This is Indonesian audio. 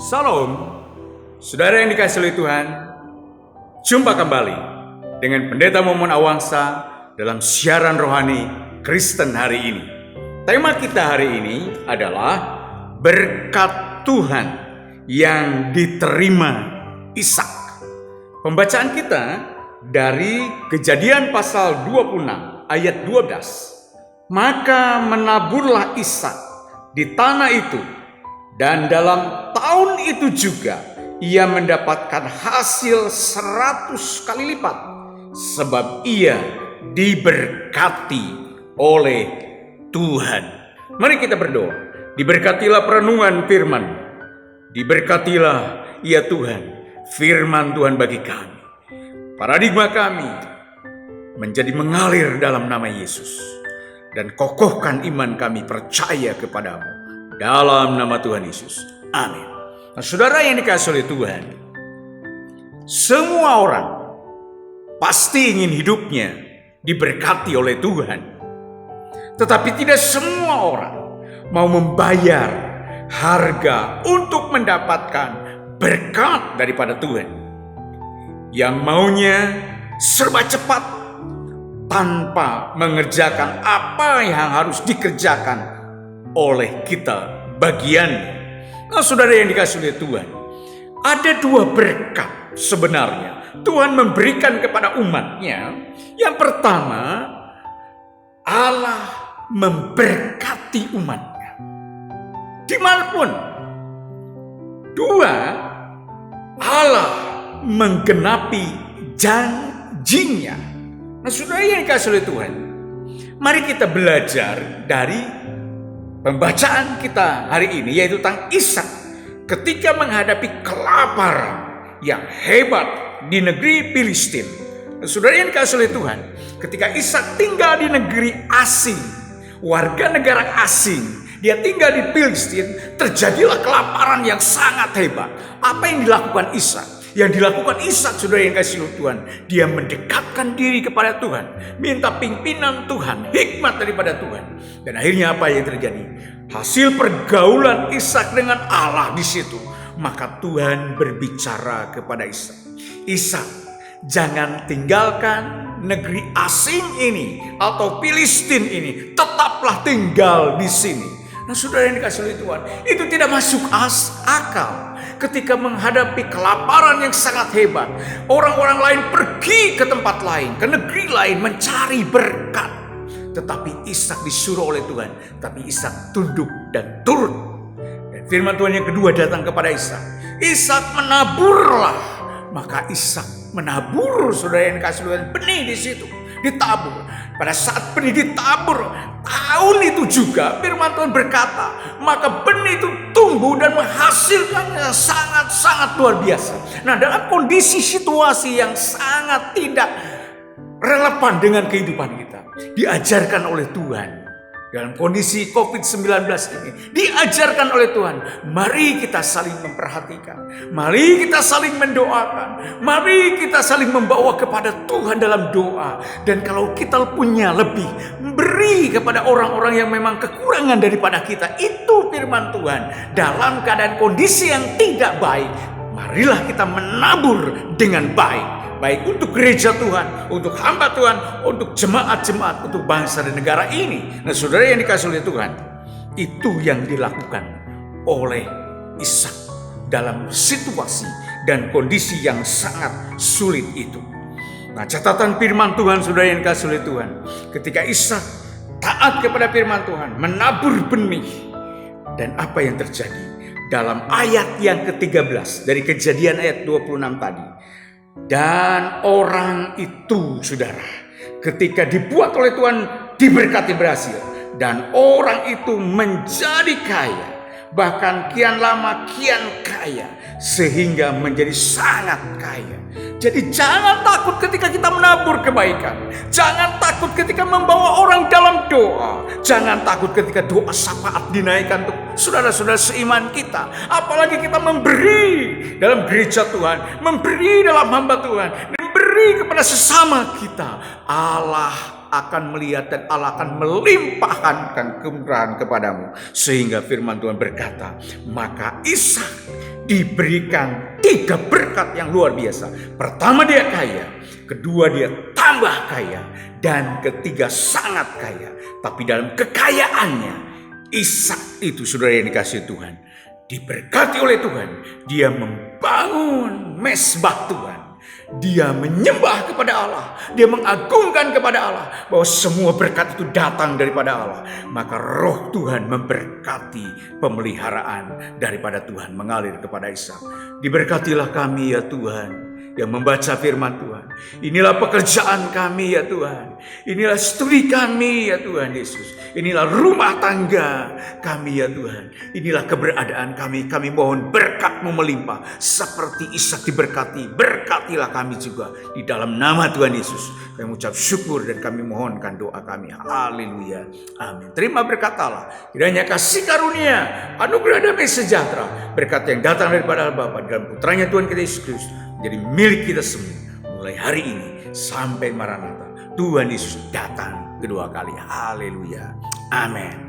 Salam, saudara yang dikasihi oleh Tuhan. Jumpa kembali dengan Pendeta Momon Awangsa dalam siaran rohani Kristen hari ini. Tema kita hari ini adalah berkat Tuhan yang diterima Ishak. Pembacaan kita dari Kejadian pasal 26 ayat 12. Maka menaburlah Ishak di tanah itu, dan dalam tahun itu juga ia mendapatkan hasil 100 kali lipat, sebab ia diberkati oleh Tuhan. Mari kita berdoa. Diberkatilah perenungan firman. Diberkatilah ya Tuhan firman Tuhan bagi kami. Paradigma kami menjadi mengalir dalam nama Yesus. Dan kokohkan iman kami percaya kepadamu. Dalam nama Tuhan Yesus. Amin. Nah, saudara yang dikasihi oleh Tuhan, semua orang pasti ingin hidupnya diberkati oleh Tuhan. Tetapi tidak semua orang mau membayar harga untuk mendapatkan berkat daripada Tuhan. Yang maunya serba cepat tanpa mengerjakan apa yang harus dikerjakan oleh kita bagiannya. Nah, saudara yang dikasihi oleh Tuhan, ada dua berkat sebenarnya Tuhan memberikan kepada umatnya. Yang pertama, Allah memberkati umatnya dimanapun. Dua, Allah menggenapi janjinya. Nah, saudara yang dikasihi oleh Tuhan, mari kita belajar dari pembacaan kita hari ini, yaitu tentang Ishak ketika menghadapi kelaparan yang hebat di negeri Filistin. Saudara yang dikasihi oleh Tuhan, ketika Ishak tinggal di negeri asing, warga negara asing, dia tinggal di Filistin, terjadilah kelaparan yang sangat hebat. Apa yang dilakukan Ishak? Yang dilakukan Ishak, saudara yang dikasihi oleh Tuhan, dia mendekatkan diri kepada Tuhan, minta pimpinan Tuhan, hikmat daripada Tuhan. Dan akhirnya apa yang terjadi? Hasil pergaulan Ishak dengan Allah di situ, maka Tuhan berbicara kepada Ishak. Ishak, jangan tinggalkan negeri asing ini atau Filistin ini, tetaplah tinggal di sini. Nah, saudara yang dikasihi oleh Tuhan, itu tidak masuk akal. Ketika menghadapi kelaparan yang sangat hebat, orang-orang lain pergi ke tempat lain, ke negeri lain mencari berkat. Tetapi Ishak disuruh oleh Tuhan, tapi Ishak tunduk dan turut. Dan firman Tuhan yang kedua datang kepada Ishak. Ishak menaburlah. Maka Ishak menabur, saudara yang dikasihi Tuhan, benih di situ, ditabur. Pada saat benih ditabur, tahun itu juga firman Tuhan berkata, maka benih itu tumbuh dan menghasilkan yang sangat-sangat luar biasa. Nah, dalam kondisi situasi yang sangat tidak relevan dengan kehidupan kita, diajarkan oleh Tuhan. Dalam kondisi COVID-19 ini, diajarkan oleh Tuhan, mari kita saling memperhatikan, mari kita saling mendoakan, mari kita saling membawa kepada Tuhan dalam doa. Dan kalau kita punya lebih, beri kepada orang-orang yang memang kekurangan daripada kita. Itu firman Tuhan. Dalam keadaan kondisi yang tidak baik, marilah kita menabur dengan baik. Baik untuk gereja Tuhan, untuk hamba Tuhan, untuk jemaat-jemaat, untuk bangsa dan negara ini. Nah, saudara yang dikasihi oleh Tuhan, itu yang dilakukan oleh Ishak dalam situasi dan kondisi yang sangat sulit itu. Nah, catatan firman Tuhan, saudara yang dikasihi oleh Tuhan, ketika Ishak taat kepada firman Tuhan, menabur benih, dan apa yang terjadi dalam ayat yang ke-13 dari Kejadian ayat 26 tadi. Dan orang itu, saudara, ketika dibuat oleh Tuhan, diberkati berhasil. Dan orang itu menjadi kaya, bahkan kian lama kian kaya, sehingga menjadi sangat kaya. Jadi jangan takut ketika kita menabur kebaikan. Jangan takut ketika membawa orang dalam doa. Jangan takut ketika doa syafaat dinaikkan untuk saudara-saudara seiman kita. Apalagi kita memberi dalam gereja Tuhan, memberi dalam hamba Tuhan, memberi kepada sesama kita. Allah akan melihat dan Allah akan melimpahkan kemurahan kepadamu. Sehingga firman Tuhan berkata, maka Ishak diberikan 3 berkat yang luar biasa. Pertama, dia kaya. Kedua, dia tambah kaya. Dan ketiga, sangat kaya. Tapi dalam kekayaannya, Ishak itu, saudara yang dikasihi Tuhan, diberkati oleh Tuhan. Dia membangun mezbah Tuhan. Dia menyembah kepada Allah. Dia mengagungkan kepada Allah. Bahwa semua berkat itu datang daripada Allah. Maka roh Tuhan memberkati pemeliharaan daripada Tuhan mengalir kepada Ishak. Diberkatilah kami ya Tuhan, yang membaca firman Tuhan. Inilah pekerjaan kami ya Tuhan. Inilah studi kami ya Tuhan Yesus. Inilah rumah tangga kami ya Tuhan. Inilah keberadaan kami. Kami mohon berkat-Mu melimpah. Seperti Ishak diberkati, berkatilah kami juga. Di dalam nama Tuhan Yesus kami mengucap syukur dan kami mohonkan doa kami. Haleluya. Amin. Terima berkat Allah. Kiranya kasih karunia, anugerah damai sejahtera, berkat yang datang daripada Allah Bapa dalam putranya Tuhan kita Yesus Kristus jadi milik kita semua mulai hari ini sampai Maranatha. Tuhan Yesus datang kedua kali. Haleluya. Amin.